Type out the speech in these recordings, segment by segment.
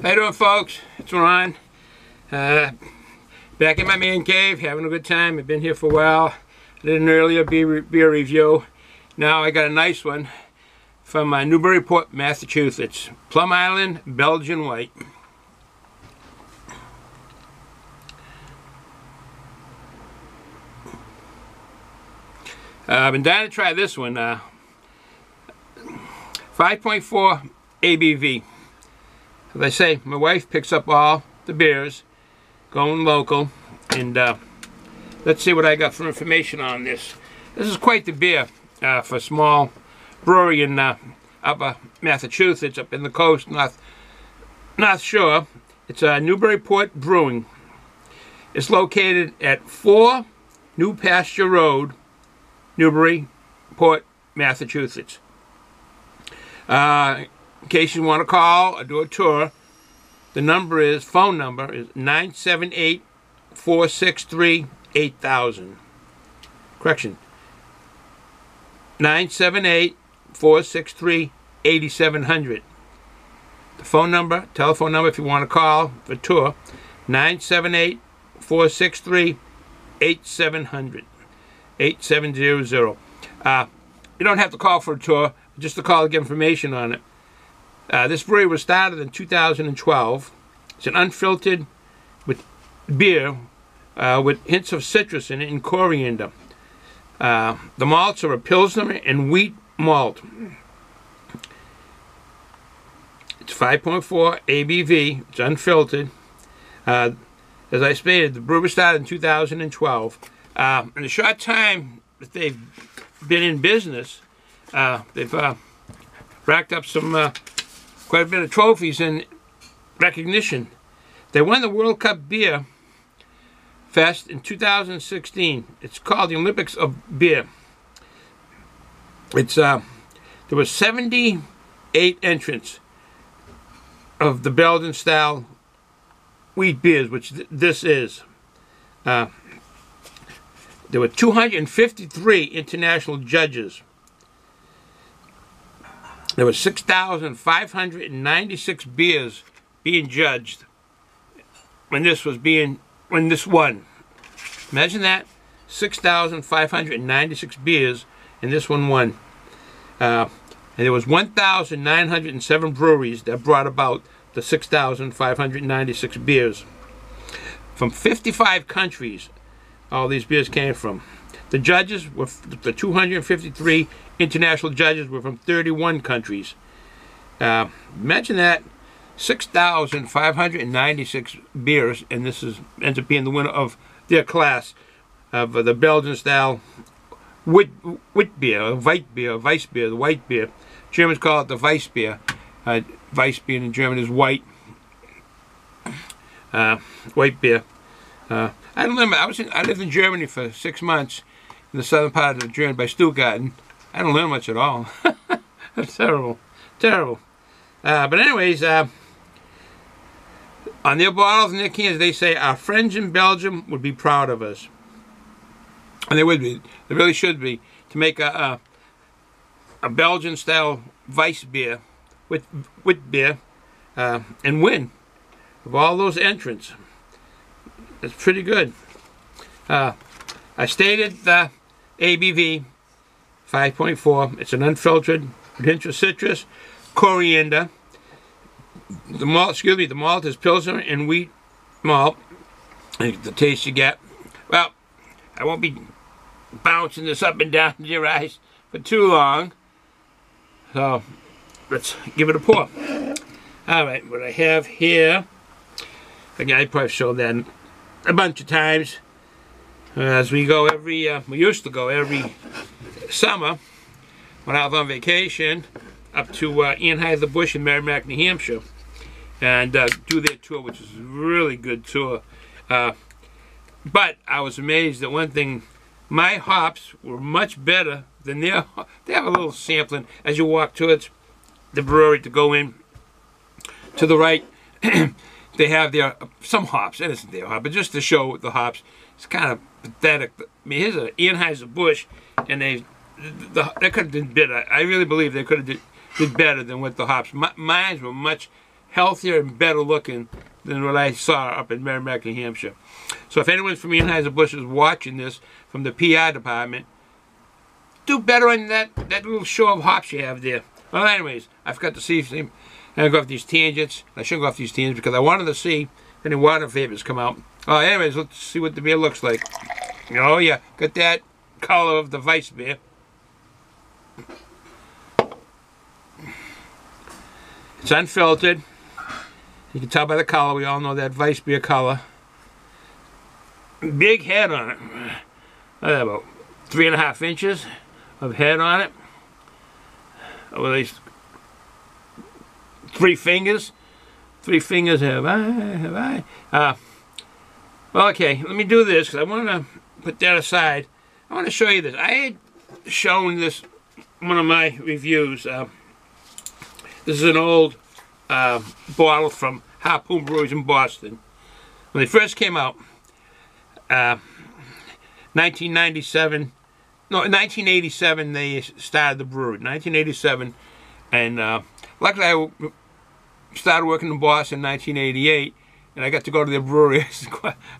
How you doing, folks? It's Ron. Back in my man cave, having a good time. I've been here for a while. I did an earlier beer review. Now I got a nice one from Newburyport, Massachusetts. Plum Island Belgian White. I've been dying to try this one. 5.4 ABV. As I say, my wife picks up all the beers, going local, and let's see what I got for information on this. This is quite the beer for a small brewery in upper Massachusetts, up in the coast, North Shore. It's Newburyport Brewing. It's located at 4 New Pasture Road, Newburyport, Massachusetts. In case you want to call or do a tour, the phone number is 978-463-8000. Correction, 978-463-8700. The telephone number if you want to call for a tour, 978-463-8700. 8700. You don't have to call for a tour, just to call to get information on it. This brewery was started in 2012. It's an unfiltered with beer with hints of citrus in it and coriander. The malts are a Pilsner and wheat malt. It's 5.4 ABV. It's unfiltered. As I stated, the brewery started in 2012. In the short time that they've been in business, they've racked up some quite a bit of trophies and recognition. They won the World Cup Beer Fest in 2016. It's called the Olympics of Beer. It's there were 78 entrants of the Belgian style wheat beers, which this is. There were 253 international judges. There were 6,596 beers being judged when this won. Imagine that, 6,596 beers, and this one won. And there was 1,907 breweries that brought about the 6,596 beers. From 55 countries, all these beers came from. The judges were, the 253 international judges were from 31 countries. Imagine that, 6,596 beers, and this ends up being the winner of their class of the Belgian style wheat beer, white beer, Weiss beer, the white beer. Germans call it the Weiss beer. Weiss beer in German is white. White beer. I lived in Germany for 6 months, in the southern part of Germany by Stuttgart. I don't learn much at all. That's terrible. Terrible. But anyways, on their bottles and their cans, they say, our friends in Belgium would be proud of us. And they would be. They really should be. To make a Belgian-style Weiss beer, with beer, and win. Of all those entrants. It's pretty good. I stated the ABV, 5.4. It's an unfiltered, with hints of citrus, coriander. The malt is Pilsner and wheat malt. The taste you get. Well, I won't be bouncing this up and down to your eyes for too long. So, let's give it a pour. Alright, what I have here, again, I probably showed that a bunch of times. As we go we used to go every summer when I was on vacation up to Anheuser-Busch in Merrimack, New Hampshire, and do their tour, which is a really good tour. But I was amazed at one thing. My hops were much better than their. They have a little sampling as you walk towards the brewery to go in. To the right, they have some hops. That isn't their hop, but just to show the hops. It's kind of pathetic. I mean, here's an Anheuser-Busch, and they could have done better. I really believe they could have did better than with the hops. Mine were much healthier and better looking than what I saw up in Merrimack, New Hampshire. So if anyone from Anheuser-Busch is watching this from the PR department, do better on that little show of hops you have there. Well, anyways, I forgot to see if I go off these tangents. I shouldn't go off these tangents because I wanted to see if any water vapors come out. Oh, anyways, let's see what the beer looks like. Oh, yeah, got that color of the Weiss beer. It's unfiltered. You can tell by the color. We all know that Weiss beer color. Big head on it. About 3.5 inches of head on it. With these 3 fingers. 3 fingers have I. Well, okay, let me do this because I want to put that aside. I want to show you this. I had shown this one of my reviews. This is an old bottle from Harpoon Breweries in Boston. When they first came out, 1997. No, in 1987 they started the brewery. 1987, and luckily I started working in Boston in 1988, and I got to go to their brewery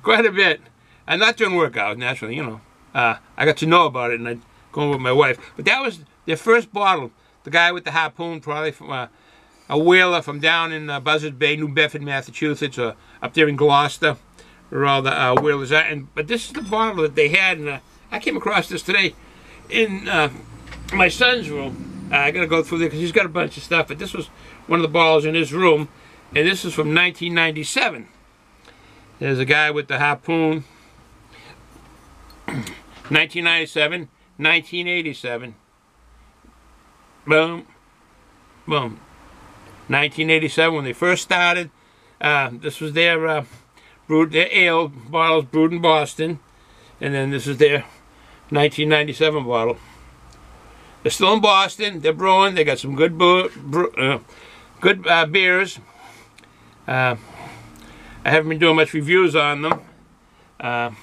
quite a bit. And not during work hours, naturally, you know. I got to know about it, and I'd go with my wife. But that was their first bottle. The guy with the harpoon, probably from a whaler from down in Buzzards Bay, New Bedford, Massachusetts, or up there in Gloucester, where all the whalers are. But this is the bottle that they had, and I came across this today in my son's room. I got to go through there because he's got a bunch of stuff, but this was one of the bottles in his room, and this is from 1997. There's a guy with the harpoon. 1997, 1987. Boom, boom. 1987 when they first started. This was their ale bottles brewed in Boston, and then this is their 1997 bottle. They're still in Boston. They're brewing. They got some good beers. I haven't been doing much reviews on them, but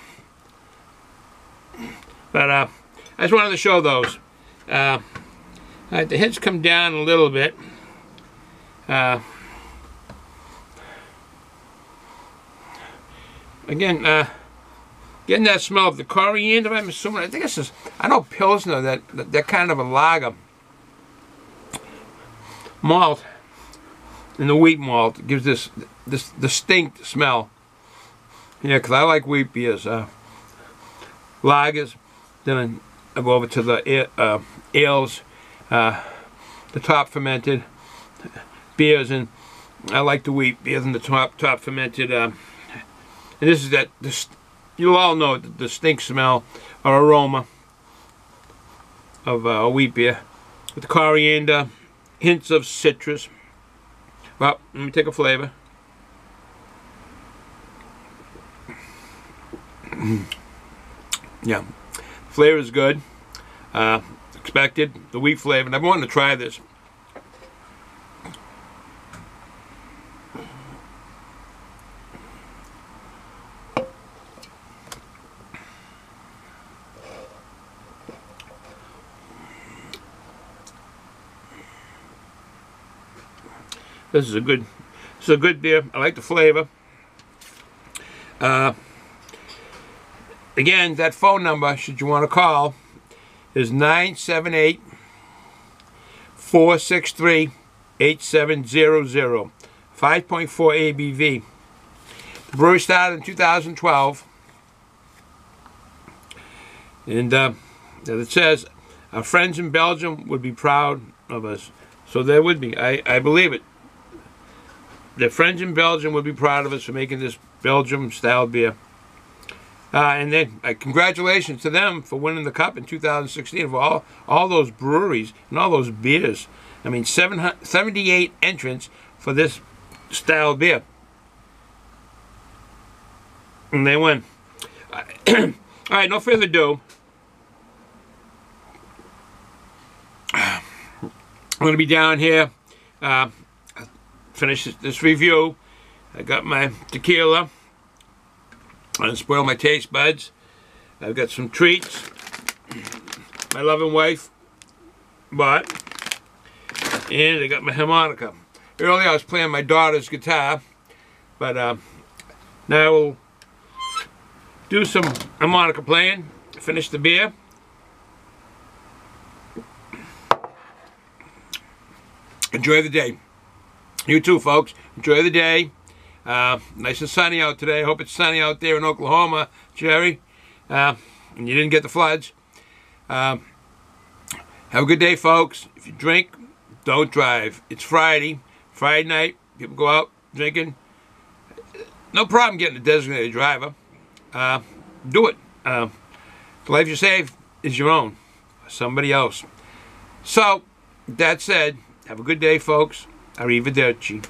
I just wanted to show those. The heads come down a little bit. Again, getting that smell of the coriander, I'm assuming. I think this is, I know Pilsner, that kind of a lager malt, and the wheat malt gives this distinct smell. Yeah, because I like wheat beers, lagers. Then I go over to the ales, the top fermented beers, and I like the wheat beers and the top fermented. And this is you'll all know the distinct smell or aroma of a wheat beer with the coriander, hints of citrus. Well, let me take a flavor. Yeah, flavor is good. Expected the wheat flavor, and I've wanted to try this. This is a good beer. I like the flavor. Again, that phone number, should you want to call, is 978-463-8700. 5.4 ABV. The brewery started in 2012. And as it says, our friends in Belgium would be proud of us. So they would be. I believe it. Their friends in Belgium would be proud of us for making this Belgium-style beer. And then congratulations to them for winning the cup in 2016 for all those breweries and all those beers. I mean, 78 entrants for this style beer. And they win. All right, no further ado. I'm going to be down here. Finish this review. I got my tequila. I didn't spoil my taste buds. I've got some treats my loving wife bought. And I got my harmonica. Earlier I was playing my daughter's guitar, but now we'll do some harmonica playing, finish the beer. Enjoy the day. You too, folks. Enjoy the day. Nice and sunny out today. I hope it's sunny out there in Oklahoma, Jerry. And you didn't get the floods. Have a good day, folks. If you drink, don't drive. It's Friday. Friday night. People go out drinking. No problem getting a designated driver. Do it. The life you save is your own. Somebody else. So, that said, have a good day, folks. Arrivederci.